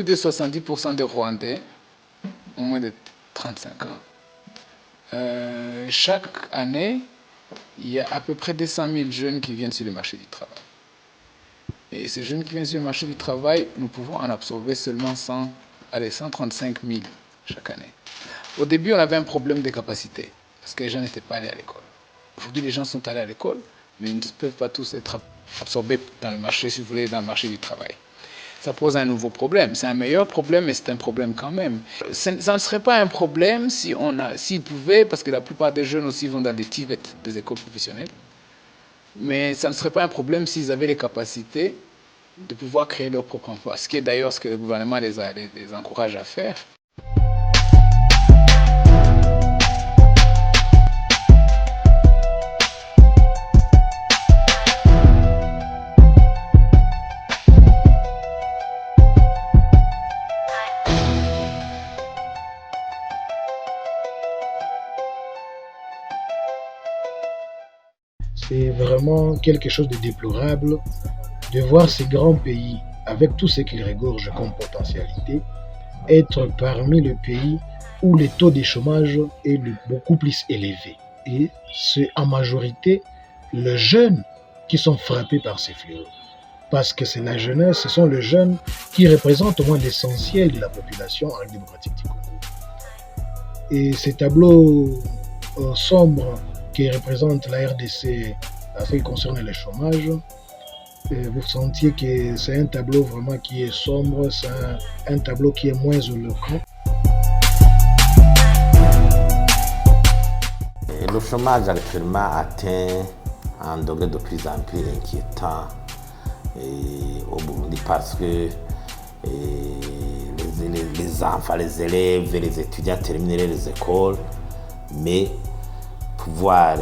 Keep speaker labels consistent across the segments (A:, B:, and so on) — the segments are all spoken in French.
A: de 70% des Rwandais ont moins de 35 ans. Chaque année, il y a à peu près 200 000 jeunes qui viennent sur le marché du travail. Et ces jeunes qui viennent sur le marché du travail, nous pouvons en absorber seulement 135 000 chaque année. Au début, on avait un problème de capacité, parce que les gens n'étaient pas allés à l'école. Aujourd'hui, les gens sont allés à l'école, mais ils ne peuvent pas tous être absorbés dans le marché, si vous voulez, dans le marché du travail. Ça pose un nouveau problème. C'est un meilleur problème, mais c'est un problème quand même. Ça ne serait pas un problème s'ils pouvaient, parce que la plupart des jeunes aussi vont dans des TVET, des écoles professionnelles, mais ça ne serait pas un problème s'ils avaient les capacités de pouvoir créer leur propre emploi, ce qui est d'ailleurs ce que le gouvernement les encourage à faire.
B: C'est vraiment quelque chose de déplorable de voir ces grands pays, avec tout ce qu'ils regorgent comme potentialité, être parmi les pays où le taux de chômage est beaucoup plus élevé. Et c'est en majorité les jeunes qui sont frappés par ces fléaux. Parce que c'est la jeunesse, ce sont les jeunes qui représentent au moins l'essentiel de la population en République démocratique du Congo. Et ces tableaux sombres qui représentent la RDC en ce qui concerne le chômage, vous sentiez que c'est un tableau vraiment qui est sombre, c'est un tableau qui est moins éloquent.
C: Le chômage actuellement atteint un degré de plus en plus inquiétant au Burundi parce que les enfants, les élèves, les étudiants termineraient les écoles, mais pouvoir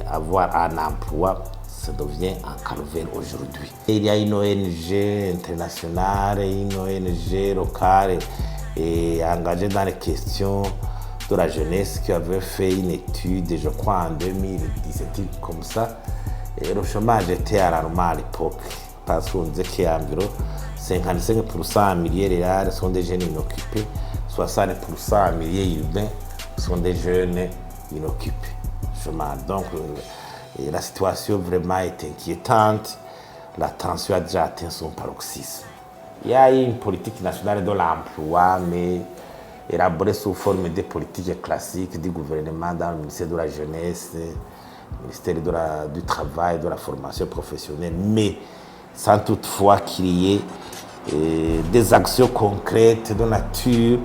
C: avoir un emploi, ça devient un calvaire aujourd'hui. Il y a une ONG internationale, une ONG locale engagée dans les questions de la jeunesse qui avait fait une étude, je crois en 2017, comme ça. Et le chômage était alarmant à l'époque parce qu'on disait qu'il y a environ 55% en milieu rural sont des jeunes inoccupés, 60% en milieu urbain sont des jeunes inoccupés. Donc la situation vraiment est inquiétante. La tension a déjà atteint son paroxysme. Il y a une politique nationale de l'emploi, mais élaborée sous forme de politique classique du gouvernement dans le ministère de la Jeunesse, le ministère du Travail, de la formation professionnelle, mais sans toutefois qu'il y ait des actions concrètes de nature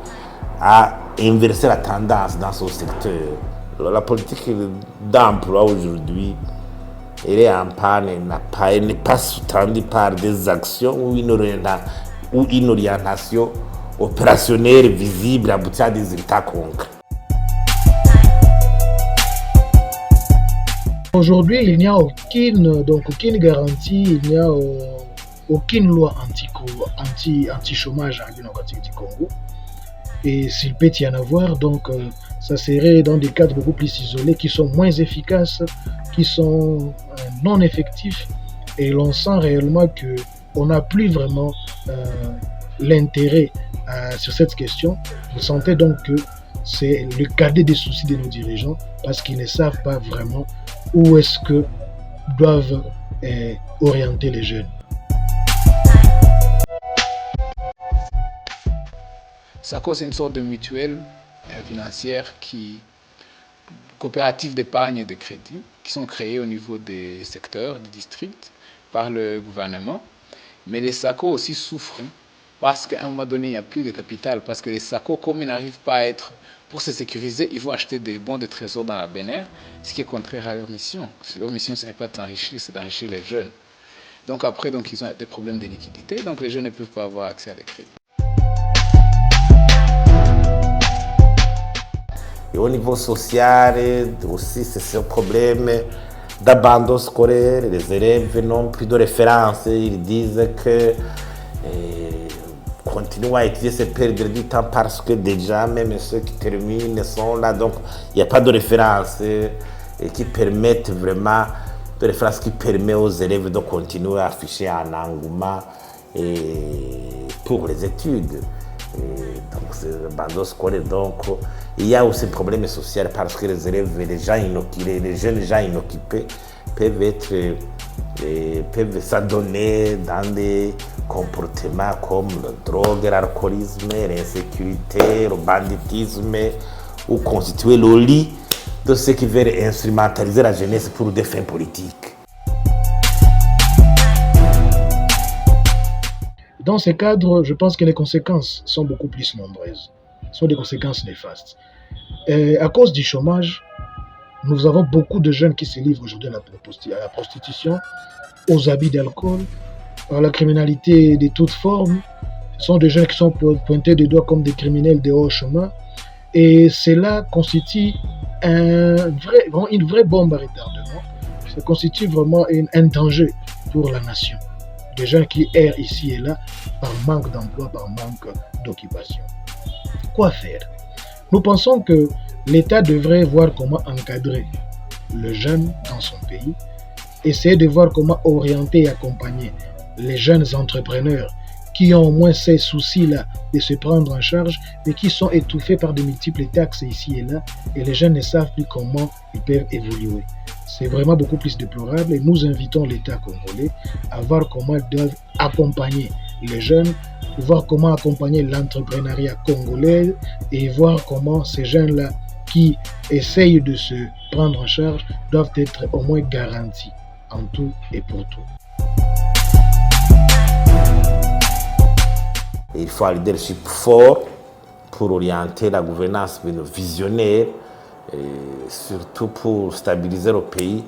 C: à inverser la tendance dans ce secteur. La politique d'emploi aujourd'hui, elle est en panne, elle n'est pas sous-tendue par des actions ou une orientation opérationnelle visible aboutie à des résultats concrets.
B: Aujourd'hui, il n'y a aucune garantie, il n'y a aucune loi anti-chômage en République démocratique du Congo. Et s'il peut y en avoir, ça serait dans des cadres beaucoup plus isolés, qui sont moins efficaces, qui sont non effectifs. Et l'on sent réellement qu'on n'a plus vraiment l'intérêt sur cette question. Vous sentez donc que c'est le cadet des soucis de nos dirigeants parce qu'ils ne savent pas vraiment où est-ce que doivent orienter les jeunes.
A: Ça cause une sorte de mutuelle financière coopératives d'épargne et de crédit qui sont créées au niveau des secteurs, des districts par le gouvernement. Mais les SACO aussi souffrent parce qu'à un moment donné, il n'y a plus de capital. Parce que les SACO, comme ils n'arrivent pas à être pour se sécuriser, ils vont acheter des bons de trésor dans la BNR, ce qui est contraire à leur mission. Leur mission, ce n'est pas de s'enrichir, c'est d'enrichir les jeunes. Donc après, ils ont des problèmes de liquidité, donc les jeunes ne peuvent pas avoir accès à des crédits.
C: Et au niveau social aussi, c'est ce problème d'abandon scolaire. Les élèves n'ont plus de référence. Ils disent que continuer à étudier, c'est perdre du temps parce que déjà, même ceux qui terminent sont là. Donc, il n'y a pas de référence qui permettent vraiment, de référence qui permet aux élèves de continuer à afficher un engouement pour les études. Donc c'est abandon scolaire. Donc il y a aussi un problème social parce que les élèves, les jeunes gens inoccupés peuvent s'adonner dans des comportements comme la drogue, l'alcoolisme, l'insécurité, le banditisme, ou constituer le lit de ceux qui veulent instrumentaliser la jeunesse pour des fins politiques.
B: Dans ces cadres, je pense que les conséquences sont beaucoup plus nombreuses. Ce sont des conséquences néfastes. À cause du chômage, nous avons beaucoup de jeunes qui se livrent aujourd'hui à la prostitution, aux abus d'alcool, à la criminalité de toutes formes. Ce sont des jeunes qui sont pointés du doigt comme des criminels de haut chemin. Et cela constitue une vraie bombe à retardement. Ça constitue vraiment un danger pour la nation. Des gens qui errent ici et là par manque d'emploi, par manque d'occupation. Quoi faire? Nous pensons que l'État devrait voir comment encadrer le jeune dans son pays, essayer de voir comment orienter et accompagner les jeunes entrepreneurs qui ont au moins ces soucis-là de se prendre en charge, mais qui sont étouffés par de multiples taxes ici et là, et les jeunes ne savent plus comment ils peuvent évoluer. C'est vraiment beaucoup plus déplorable et nous invitons l'État congolais à voir comment ils doivent accompagner les jeunes, voir comment accompagner l'entrepreneuriat congolais et voir comment ces jeunes-là qui essayent de se prendre en charge doivent être au moins garantis en tout et pour tout.
C: Il faut un leadership fort pour orienter la gouvernance visionnaire, et surtout pour stabiliser le pays,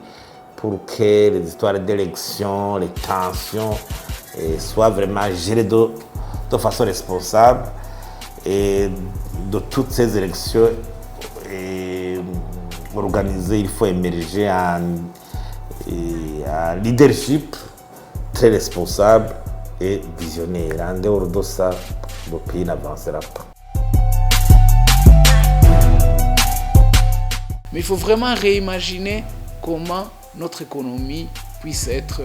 C: pour que les histoires d'élections, les tensions soient vraiment gérées de façon responsable. Et de toutes ces élections organisées, il faut émerger un leadership très responsable et visionnaire. En dehors de ça, le pays n'avancera pas.
A: Mais il faut vraiment réimaginer comment notre économie puisse être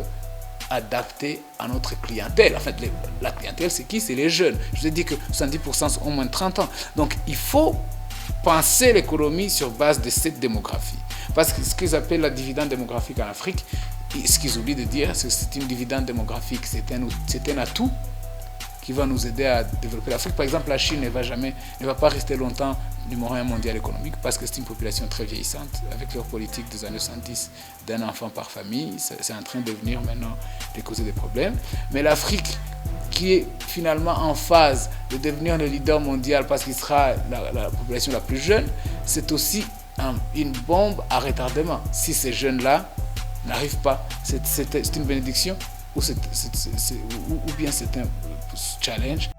A: adaptée à notre clientèle. En fait, la clientèle, c'est qui? C'est les jeunes. Je vous ai dit que 70% ont moins de 30 ans. Donc, il faut penser l'économie sur base de cette démographie. Parce que ce qu'ils appellent la dividende démographique en Afrique, ce qu'ils oublient de dire, c'est que c'est une dividende démographique, c'est un atout qui va nous aider à développer l'Afrique. Par exemple, la Chine ne va pas rester longtemps numéro 1 mondial économique parce que c'est une population très vieillissante. Avec leur politique des années 70 d'un enfant par famille, c'est en train de venir maintenant de causer des problèmes. Mais l'Afrique, qui est finalement en phase de devenir le leader mondial parce qu'il sera la population la plus jeune, c'est aussi une bombe à retardement. Si ces jeunes-là n'arrivent pas, c'est une bénédiction ou bien c'est un challenge.